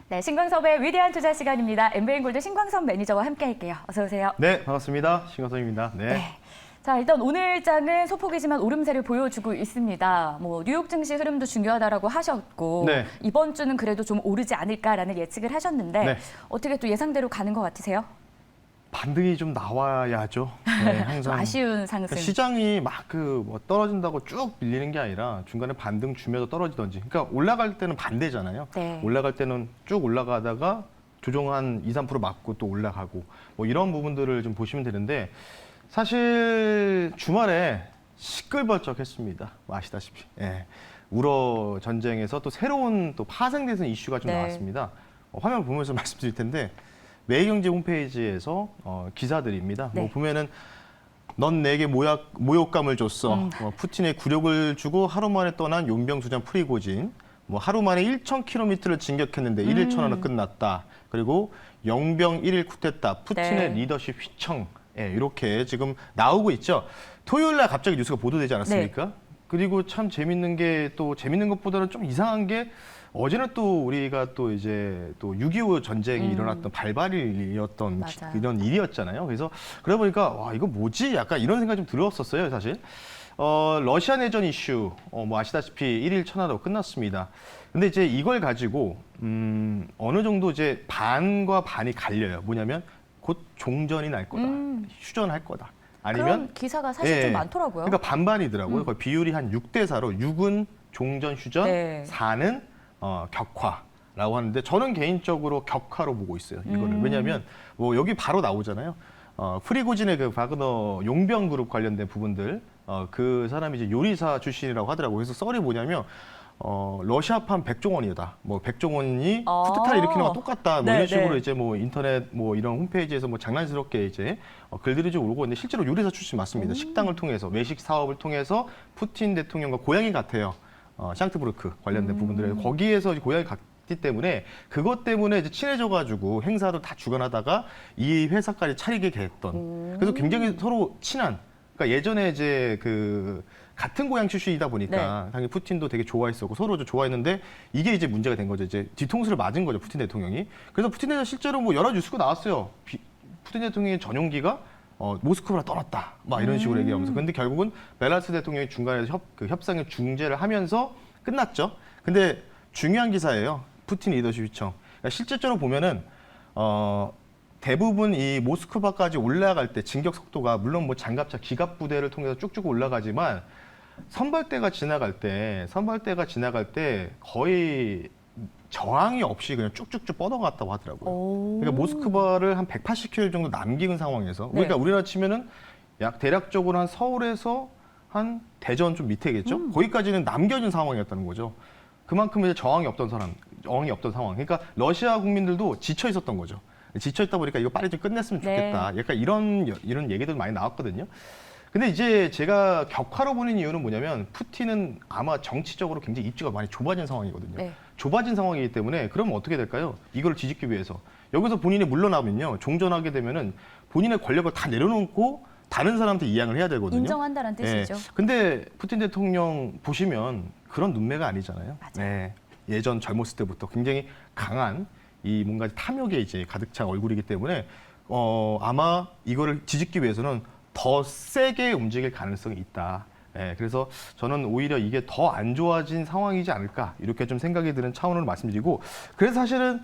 네, 신광섭의 위대한 투자 시간입니다. 엠베인골드 신광섭 매니저와 함께할게요. 어서 오세요. 네, 반갑습니다. 신광섭입니다. 네. 자, 일단 오늘 장은 소폭이지만 오름세를 보여주고 있습니다. 뭐 뉴욕 증시 흐름도 중요하다라고 하셨고 네. 이번 주는 그래도 좀 오르지 않을까라는 예측을 하셨는데 네. 어떻게 또 예상대로 가는 것 같으세요? 반등이 좀 나와야죠. 네, 항상 아쉬운 상승. 시장이 막 뭐 떨어진다고 쭉 밀리는 게 아니라 중간에 반등 주면서 떨어지던지. 그러니까 올라갈 때는 반대잖아요. 네. 올라갈 때는 쭉 올라가다가 조정 한 2, 3% 맞고 또 올라가고 뭐 이런 부분들을 좀 보시면 되는데 사실 주말에 시끌벅적했습니다. 뭐 아시다시피. 예. 우러 전쟁에서 또 새로운 또 파생되는 이슈가 좀 네. 나왔습니다. 화면 보면서 말씀드릴 텐데 매일경제 홈페이지에서 기사들입니다. 네. 뭐 보면은 넌 내게 모욕감을 줬어. 푸틴의 굴욕을 주고 하루 만에 떠난 용병수장 프리고진. 뭐 하루 만에 1,000km를 진격했는데 1일 천하로 끝났다. 그리고 영병 1일 쿠데타. 푸틴의 네. 리더십 휘청. 예, 이렇게 지금 나오고 있죠. 토요일 날 갑자기 뉴스가 보도되지 않았습니까? 네. 그리고 참 재밌는 게 또 재밌는 것보다는 좀 이상한 게 어제는 또 우리가 또 이제 또 6.25 전쟁이 일어났던 발발이었던 맞아요. 이런 일이었잖아요. 그래서 그러다 보니까 와 이거 뭐지? 약간 이런 생각이 좀 들었었어요, 사실. 러시아 내전 이슈 뭐 아시다시피 1일 천하로 끝났습니다. 근데 이제 이걸 가지고 어느 정도 이제 반과 반이 갈려요. 뭐냐면 곧 종전이 날 거다, 휴전할 거다. 아니면 그런 기사가 사실 좀 많더라고요. 그러니까 반반이더라고요. 거의 비율이 한 6대 4로 6은 종전 휴전, 네. 4는 격화라고 하는데 저는 개인적으로 격화로 보고 있어요. 이거를 왜냐하면 뭐 여기 바로 나오잖아요. 프리고진의 그 바그너 용병 그룹 관련된 부분들 그 사람이 이제 요리사 출신이라고 하더라고요. 그래서 썰이 뭐냐면 러시아판 백종원이다. 뭐 백종원이 쿠데타를 일으키는 거와 똑같다. 뭐 네, 이런 식으로 네. 이제 뭐 인터넷 뭐 이런 홈페이지에서 뭐 장난스럽게 이제 글들이 좀 오르고 있는데 실제로 요리사 출신 맞습니다. 식당을 통해서 외식 사업을 통해서 푸틴 대통령과 고향이 같아요. 샹트부르크 관련된 부분들에 거기에서 고향이 같기 때문에 그것 때문에 이제 친해져가지고 행사도 다 주관하다가 이 회사까지 차리게 됐던. 그래서 굉장히 서로 친한. 그러니까 예전에 이제 그 같은 고향 출신이다 보니까 당연히 푸틴도 되게 좋아했었고 서로 좀 좋아했는데 이게 이제 문제가 된 거죠. 이제 뒤통수를 맞은 거죠, 푸틴 대통령이. 그래서 푸틴 대통령 실제로 뭐 여러 뉴스가 나왔어요. 푸틴 대통령의 전용기가 모스크바로 떠났다. 막 이런 식으로 얘기하면서. 근데 결국은 벨라스 대통령이 중간에서 협상의 중재를 하면서 끝났죠. 근데 중요한 기사예요. 푸틴 리더십 휘청. 그러니까 실질적으로 보면은 대부분 이 모스크바까지 올라갈 때 진격 속도가 물론 뭐 장갑차 기갑 부대를 통해서 쭉쭉 올라가지만 선발대가 지나갈 때 거의 저항이 없이 그냥 쭉쭉쭉 뻗어갔다고 하더라고요. 그러니까 모스크바를 한 180km 정도 남긴 상황에서 그러니까 우리나라 치면은 약 대략적으로 한 서울에서 한 대전 좀 밑에겠죠. 거기까지는 남겨진 상황이었다는 거죠. 그만큼 이제 저항이 없던 상황. 그러니까 러시아 국민들도 지쳐 있었던 거죠. 지쳐 있다 보니까 이거 빨리 좀 끝냈으면 좋겠다. 약간 이런 얘기들 많이 나왔거든요. 근데 이제 제가 격화로 보는 이유는 뭐냐면 푸틴은 아마 정치적으로 굉장히 입지가 많이 좁아진 상황이거든요. 네. 좁아진 상황이기 때문에 그러면 어떻게 될까요? 이걸 뒤집기 위해서 여기서 본인이 물러나면요, 종전하게 되면은 본인의 권력을 다 내려놓고 다른 사람한테 이양을 해야 되거든요. 인정한다는 뜻이죠. 근데 푸틴 대통령 보시면 그런 눈매가 아니잖아요. 맞아요. 네. 예전 젊었을 때부터 굉장히 강한 이 뭔가 탐욕에 이제 가득 찬 얼굴이기 때문에 아마 이거를 뒤집기 위해서는 더 세게 움직일 가능성이 있다. 그래서 저는 오히려 이게 더 안 좋아진 상황이지 않을까 이렇게 좀 생각이 드는 차원으로 말씀드리고 그래서 사실은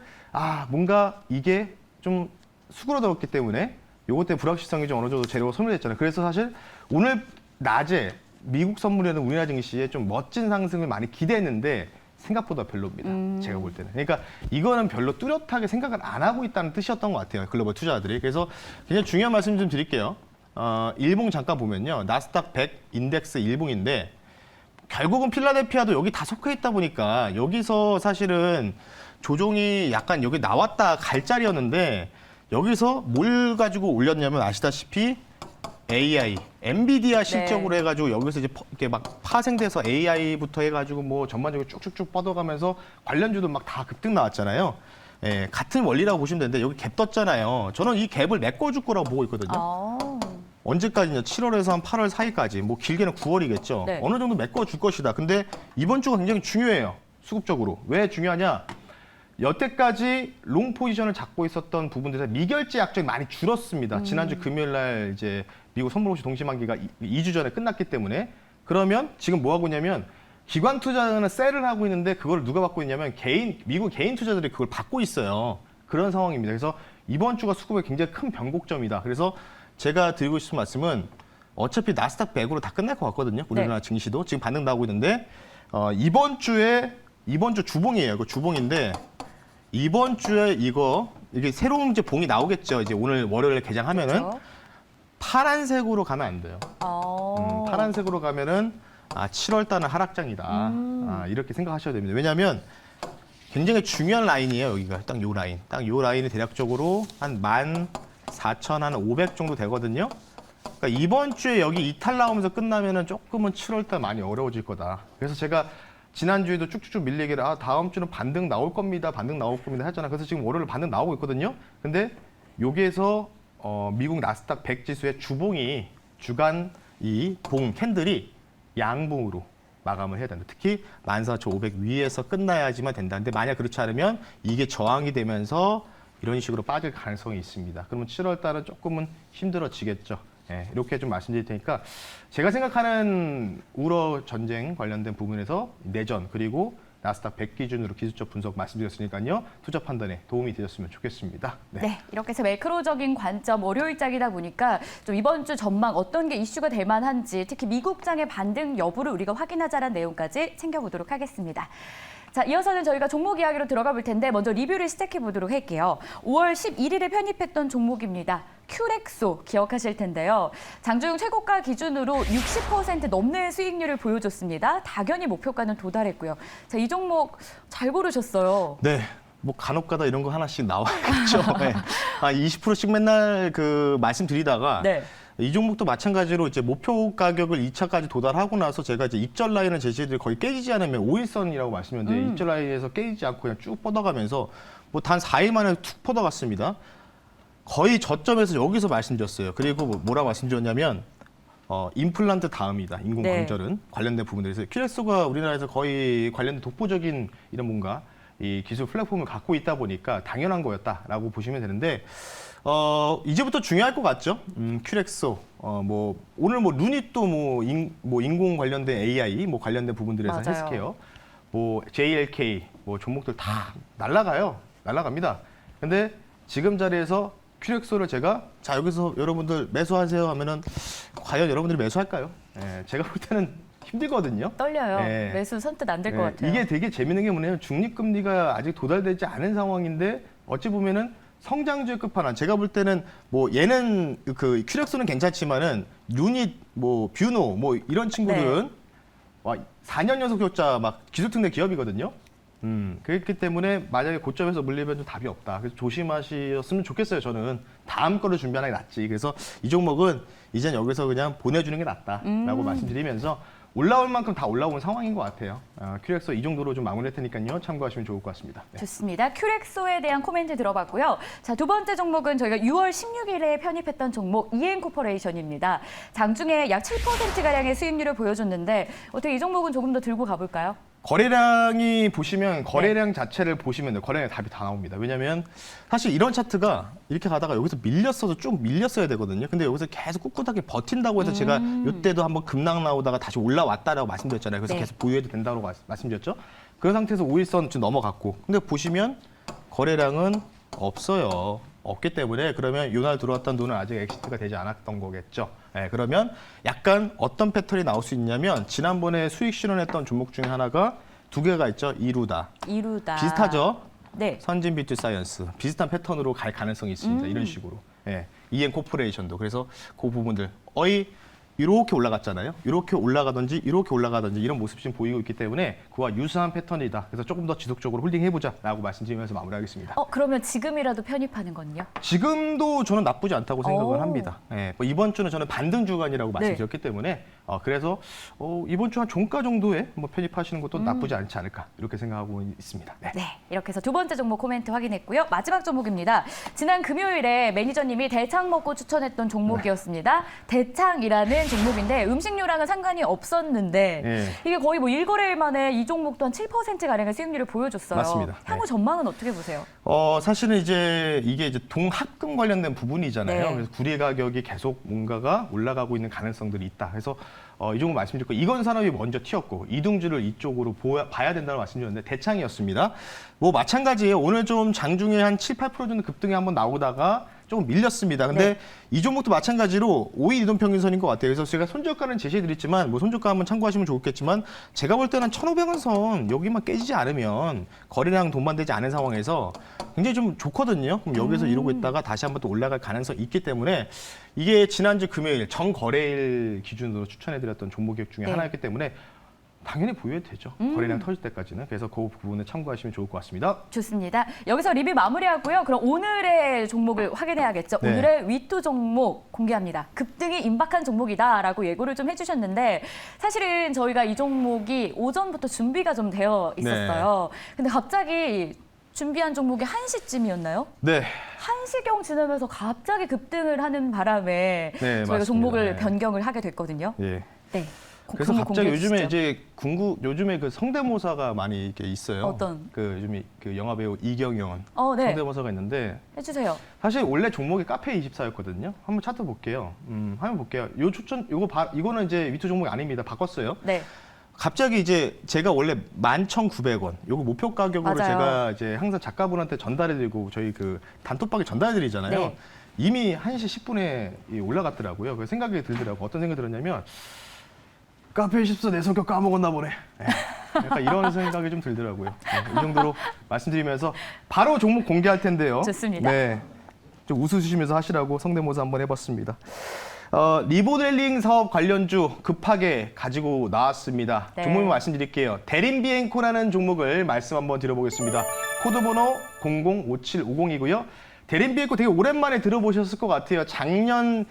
뭔가 이게 좀 수그러들었기 때문에 요것 때문에 불확실성이 좀 어느 정도 재료가 소멸됐잖아요. 그래서 사실 오늘 낮에 미국 선물이라는 우리나라 증시에 좀 멋진 상승을 많이 기대했는데 생각보다 별로입니다. 제가 볼 때는. 그러니까 이거는 별로 뚜렷하게 생각을 안 하고 있다는 뜻이었던 것 같아요. 글로벌 투자자들이. 그래서 굉장히 중요한 말씀 좀 드릴게요. 일봉 잠깐 보면요. 나스닥 100 인덱스 일봉인데 결국은 필라델피아도 여기 다 속해 있다 보니까 여기서 사실은 조종이 약간 여기 나왔다 갈 자리였는데 여기서 뭘 가지고 올렸냐면 아시다시피 AI, 엔비디아 실적으로 해가지고 여기서 이제 이렇게 막 파생돼서 AI부터 해가지고 뭐 전반적으로 쭉쭉쭉 뻗어가면서 관련주도 막 다 급등 나왔잖아요. 같은 원리라고 보시면 되는데 여기 갭 떴잖아요. 저는 이 갭을 메꿔줄 거라고 보고 있거든요. 언제까지냐? 7월에서 한 8월 사이까지, 뭐 길게는 9월이겠죠. 네. 어느 정도 메꿔줄 것이다. 근데 이번 주가 굉장히 중요해요. 수급적으로. 왜 중요하냐? 여태까지 롱 포지션을 잡고 있었던 부분들에서 미결제 약정이 많이 줄었습니다. 지난주 금요일 날 이제 미국 선물옵션 동시만기가 2주 전에 끝났기 때문에 그러면 지금 뭐 하고 있냐면 기관 투자자는 셀을 하고 있는데 그걸 누가 받고 있냐면 미국 개인 투자자들이 그걸 받고 있어요. 그런 상황입니다. 그래서 이번 주가 수급의 굉장히 큰 변곡점이다. 그래서 제가 드리고 싶은 말씀은 어차피 나스닥 100으로 다 끝날 것 같거든요. 우리나라 증시도 지금 반등 나오고 있는데 이번 주 주봉이에요. 이거 주봉인데 이번 주에 이게 새로운 이제 봉이 나오겠죠. 이제 오늘 월요일에 개장하면은 그렇죠. 파란색으로 가면 안 돼요. 파란색으로 가면은 7월 달은 하락장이다. 이렇게 생각하셔야 됩니다. 왜냐하면 굉장히 중요한 라인이에요. 여기가 딱 요 라인. 딱 요 라인이 대략적으로 한 14,500 정도 되거든요. 그러니까 이번 주에 여기 이탈 나오면서 끝나면은 조금은 7월 달 많이 어려워질 거다. 그래서 제가 지난주에도 쭉쭉쭉 밀리기를 다음 주는 반등 나올 겁니다. 반등 나올 겁니다 했잖아요. 그래서 지금 월요일 반등 나오고 있거든요. 근데 여기에서 미국 나스닥 100 지수의 주봉이 주간 이 봉 캔들이 양봉으로 마감을 해야 된다. 특히 14,500 위에서 끝나야지만 된다. 근데 만약 그렇지 않으면 이게 저항이 되면서 이런 식으로 빠질 가능성이 있습니다. 그러면 7월 달은 조금은 힘들어지겠죠. 네, 이렇게 좀 말씀드릴 테니까 제가 생각하는 우러 전쟁 관련된 부분에서 내전 그리고 나스닥 100 기준으로 기술적 분석 말씀드렸으니까요. 투자 판단에 도움이 되셨으면 좋겠습니다. 네, 이렇게 해서 매크로적인 관점 월요일장이다 보니까 좀 이번 주 전망 어떤 게 이슈가 될 만한지 특히 미국장의 반등 여부를 우리가 확인하자라는 내용까지 챙겨보도록 하겠습니다. 자, 이어서는 저희가 종목 이야기로 들어가 볼 텐데 먼저 리뷰를 시작해 보도록 할게요. 5월 11일에 편입했던 종목입니다. 큐렉소 기억하실 텐데요. 장중 최고가 기준으로 60% 넘는 수익률을 보여줬습니다. 당연히 목표가는 도달했고요. 자, 이 종목 잘 고르셨어요. 네. 뭐 간혹가다 이런 거 하나씩 나와야겠죠. 네. 20%씩 맨날 말씀드리다가 네. 이 종목도 마찬가지로 이제 목표 가격을 2차까지 도달하고 나서 제가 이제 입절 라인을 제시해드리 거의 깨지지 않으면 5일선이라고 말씀드렸는데 입절 라인에서 깨지지 않고 그냥 쭉 뻗어가면서 뭐 단 4일 만에 툭 뻗어갔습니다. 거의 저점에서 여기서 말씀드렸어요. 그리고 뭐라고 말씀드렸냐면 임플란트 다음이다. 인공관절은 관련된 부분들에서 큐렉소가 우리나라에서 거의 관련된 독보적인 이런 뭔가 이 기술 플랫폼을 갖고 있다 보니까 당연한 거였다라고 보시면 되는데 이제부터 중요할 것 같죠. 큐렉소 뭐 오늘 뭐 루닛도 뭐 인공 관련된 AI 뭐 관련된 부분들에서 맞아요. 헬스케어 뭐 JLK 뭐 종목들 다 날라갑니다. 근데 지금 자리에서 큐렉소를 제가 자 여기서 여러분들 매수하세요 하면은 과연 여러분들이 매수할까요? 예, 제가 볼 때는 힘들거든요. 떨려요. 예. 매수 선뜻 안 될 것 같아요. 이게 되게 재밌는 게 뭐냐면 중립금리가 아직 도달되지 않은 상황인데 어찌 보면은 성장주의 끝판왕. 제가 볼 때는 뭐 얘는 큐렉소는 괜찮지만은 유닛, 뭐 뷰노, 뭐 이런 친구들은 와 4년 연속 효자 막 기술특례 기업이거든요. 그렇기 때문에 만약에 고점에서 물리면 좀 답이 없다. 그래서 조심하셨으면 좋겠어요. 저는 다음 거를 준비하는 게 낫지. 그래서 이 종목은 이젠 여기서 그냥 보내주는 게 낫다라고 말씀드리면서 올라올 만큼 다 올라온 상황인 것 같아요. 큐렉소 이 정도로 좀 마무리할 테니까요. 참고하시면 좋을 것 같습니다. 네. 좋습니다. 큐렉소에 대한 코멘트 들어봤고요. 자, 두 번째 종목은 저희가 6월 16일에 편입했던 종목 이엔코퍼레이션입니다. 장중에 약 7%가량의 수익률을 보여줬는데 어떻게 이 종목은 조금 더 들고 가볼까요? 거래량이 보시면 거래량 자체를 보시면 거래량 답이 다 나옵니다. 왜냐하면 사실 이런 차트가 이렇게 가다가 여기서 밀렸어도 쭉 밀렸어야 되거든요. 근데 여기서 계속 꿋꿋하게 버틴다고 해서 제가 이때도 한번 급락 나오다가 다시 올라왔다라고 말씀드렸잖아요. 그래서 계속 보유해도 된다고 말씀드렸죠. 그 상태에서 5일선 좀 넘어갔고 근데 보시면 거래량은 없어요. 없기 때문에 그러면 요날 들어왔던 돈은 아직 엑시트가 되지 않았던 거겠죠. 네, 그러면 약간 어떤 패턴이 나올 수 있냐면 지난번에 수익 실현했던 종목 중에 하나가 두 개가 있죠. 이루다. 비슷하죠. 네. 선진 뷰티 사이언스. 비슷한 패턴으로 갈 가능성이 있습니다. 이런 식으로. 네, 이엔코퍼레이션도. 그래서 그 부분들 거의 이렇게 올라갔잖아요. 이렇게 올라가든지 이런 모습이 지금 보이고 있기 때문에 그와 유사한 패턴이다. 그래서 조금 더 지속적으로 홀딩해보자라고 말씀드리면서 마무리하겠습니다. 그러면 지금이라도 편입하는 건요? 지금도 저는 나쁘지 않다고 생각을 합니다. 네, 뭐 이번 주는 저는 반등 주간이라고 말씀드렸기 때문에 그래서 이번 주 한 종가 정도에 뭐 편입하시는 것도 나쁘지 않지 않을까 이렇게 생각하고 있습니다. 네. 네, 이렇게 해서 두 번째 종목 코멘트 확인했고요. 마지막 종목입니다. 지난 금요일에 매니저님이 대창 먹고 추천했던 종목이었습니다. 대창이라는 종목인데 음식료랑은 상관이 없었는데 네. 이게 거의 뭐 1거래일 만에 이 종목도 한 7%가량의 수익률을 보여줬어요. 맞습니다. 향후 네. 전망은 어떻게 보세요? 사실은 이게 동합금 관련된 부분이잖아요. 네. 그래서 구리 가격이 계속 뭔가가 올라가고 있는 가능성들이 있다. 그래서 이 종목 말씀드렸고 이건 산업이 먼저 튀었고 이동주를 이쪽으로 봐야 된다고 말씀드렸는데 대창이었습니다. 뭐 마찬가지예요. 오늘 좀 장중에 한 7, 8% 정도 급등이 한번 나오다가 조금 밀렸습니다. 근데 네. 이 종목도 마찬가지로 5일 이동평균선인 것 같아요. 그래서 제가 손절가는 제시해드렸지만 뭐 손절가 한번 참고하시면 좋겠지만 제가 볼 때는 1,500원 선 여기만 깨지지 않으면 거래량 동반되지 않은 상황에서 굉장히 좀 좋거든요. 그럼 여기서 이러고 있다가 다시 한번 또 올라갈 가능성이 있기 때문에 이게 지난주 금요일 정거래일 기준으로 추천해드렸던 종목 중에 네. 하나였기 때문에 당연히 보유해도 되죠. 거래량 터질 때까지는. 그래서 그 부분을 참고하시면 좋을 것 같습니다. 좋습니다. 여기서 리뷰 마무리하고요. 그럼 오늘의 종목을 확인해야겠죠. 네. 오늘의 위투 종목 공개합니다. 급등이 임박한 종목이다라고 예고를 좀 해주셨는데 사실은 저희가 이 종목이 오전부터 준비가 좀 되어 있었어요. 근데 갑자기 준비한 종목이 1시쯤이었나요? 네. 1시경 지나면서 갑자기 급등을 하는 바람에 저희가 맞습니다. 종목을 네. 변경을 하게 됐거든요. 예. 네. 그래서 종목 갑자기 공개해 요즘에 주시죠. 이제 요즘에 그 성대모사가 많이 이렇게 있어요. 어떤? 그 요즘에 그 영화 배우 이경영 네. 성대모사가 있는데 해주세요. 사실 원래 종목이 카페24였거든요. 한번 차트 볼게요. 한번 볼게요. 이거는 이제 위투 종목이 아닙니다. 바꿨어요. 네. 갑자기 이제 제가 원래 11,900원 요거 목표 가격으로 맞아요. 제가 이제 항상 작가분한테 전달해드리고 저희 그 단톡방에 전달해드리잖아요. 네. 이미 1시 10분에 올라갔더라고요. 그 생각이 들더라고요. 어떤 생각이 들었냐면 카페24 내 성격 까먹었나 보네. 네. 약간 이런 생각이 좀 들더라고요. 네, 이 정도로 말씀드리면서 바로 종목 공개할 텐데요. 좋습니다. 네, 좀 웃으시면서 하시라고 성대모사 한번 해봤습니다. 리모델링 사업 관련주 급하게 가지고 나왔습니다. 네. 종목을 말씀드릴게요. 대림비행코라는 종목을 말씀 한번 드려보겠습니다. 코드번호 005750이고요. 대림비행코 되게 오랜만에 들어보셨을 것 같아요. 작년이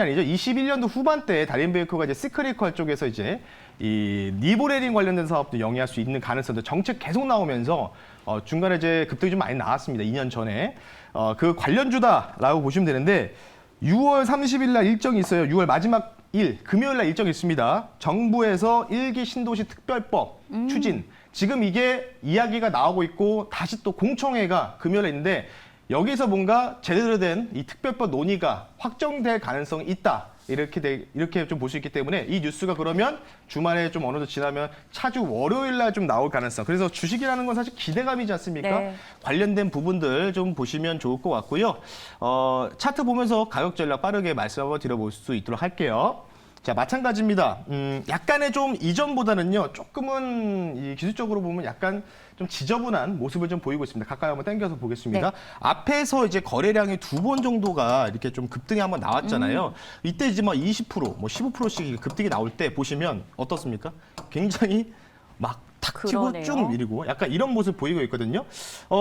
아니죠. 21년도 후반때 대림비행코가 이제 시크릿컬 쪽에서 이제 이 리모델링 관련된 사업도 영위할 수 있는 가능성도 정책 계속 나오면서 중간에 이제 급등이 좀 많이 나왔습니다. 2년 전에 그 관련주다라고 보시면 되는데 6월 30일 날 일정이 있어요. 6월 마지막 금요일 날 일정이 있습니다. 정부에서 1기 신도시 특별법 추진. 지금 이게 이야기가 나오고 있고 다시 또 공청회가 금요일에 있는데 여기서 뭔가 제대로 된 이 특별법 논의가 확정될 가능성이 있다. 이렇게 좀 볼 수 있기 때문에 이 뉴스가 그러면 주말에 좀 어느 정도 지나면 차주 월요일 날 좀 나올 가능성. 그래서 주식이라는 건 사실 기대감이지 않습니까? 네. 관련된 부분들 좀 보시면 좋을 것 같고요. 차트 보면서 가격 전략 빠르게 말씀 한번 드려볼 수 있도록 할게요. 자, 마찬가지입니다. 약간의 좀 이전보다는요, 조금은 이 기술적으로 보면 약간 좀 지저분한 모습을 좀 보이고 있습니다. 가까이 한번 당겨서 보겠습니다. 네. 앞에서 이제 거래량이 2번 정도가 이렇게 좀 급등이 한번 나왔잖아요. 이때 이제 뭐 20%, 뭐 15%씩 급등이 나올 때 보시면 어떻습니까? 굉장히 막 탁 치고 그러네요. 쭉 밀리고 약간 이런 모습 보이고 있거든요.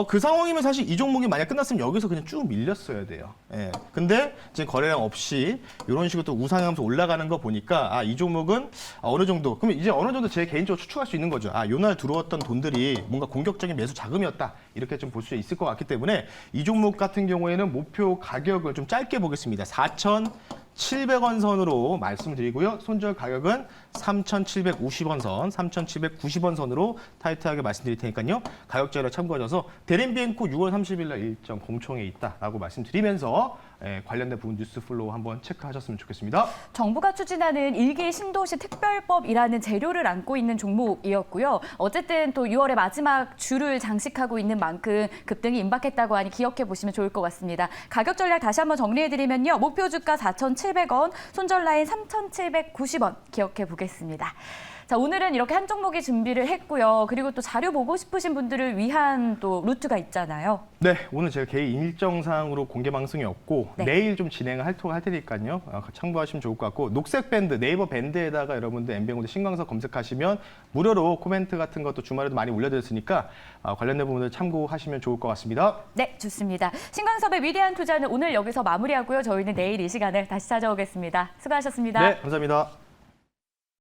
그 상황이면 사실 이 종목이 만약 끝났으면 여기서 그냥 쭉 밀렸어야 돼요. 예. 근데 지금 거래량 없이 이런 식으로 또 우상하면서 올라가는 거 보니까 이 종목은 어느 정도 그러면 이제 어느 정도 제 개인적으로 추측할 수 있는 거죠. 요날 들어왔던 돈들이 뭔가 공격적인 매수 자금이었다. 이렇게 좀 볼 수 있을 것 같기 때문에 이 종목 같은 경우에는 목표 가격을 좀 짧게 보겠습니다. 4,700원 선으로 말씀드리고요. 손절 가격은 3,750원 선, 3,790원 선으로 타이트하게 말씀드릴 테니까요. 가격 자료 참고하셔서 대림비행코 6월 30일 날 일정 공청회에 있다라고 말씀드리면서 관련된 부분 뉴스 플로우 한번 체크하셨으면 좋겠습니다. 정부가 추진하는 1기 신도시 특별법이라는 재료를 안고 있는 종목이었고요. 어쨌든 또 6월의 마지막 주를 장식하고 있는 만큼 급등이 임박했다고 하니 기억해 보시면 좋을 것 같습니다. 가격 전략 다시 한번 정리해드리면요. 목표 주가 4,700원, 손절 라인 3,790원 기억해 보겠습니다. 자, 오늘은 이렇게 한 종목이 준비를 했고요. 그리고 또 자료 보고 싶으신 분들을 위한 또 루트가 있잖아요. 네, 오늘 제가 개인 일정상으로 공개 방송이 없고 네. 내일 좀 진행을 할 테니까요. 참고하시면 좋을 것 같고 녹색 밴드, 네이버 밴드에다가 여러분들 엠뱅고드 신광석 검색하시면 무료로 코멘트 같은 것도 주말에도 많이 올려드렸으니까 관련된 부분들 참고하시면 좋을 것 같습니다. 네, 좋습니다. 신광섭의 위대한 투자는 오늘 여기서 마무리하고요. 저희는 내일 이 시간에 다시 찾아오겠습니다. 수고하셨습니다. 네, 감사합니다.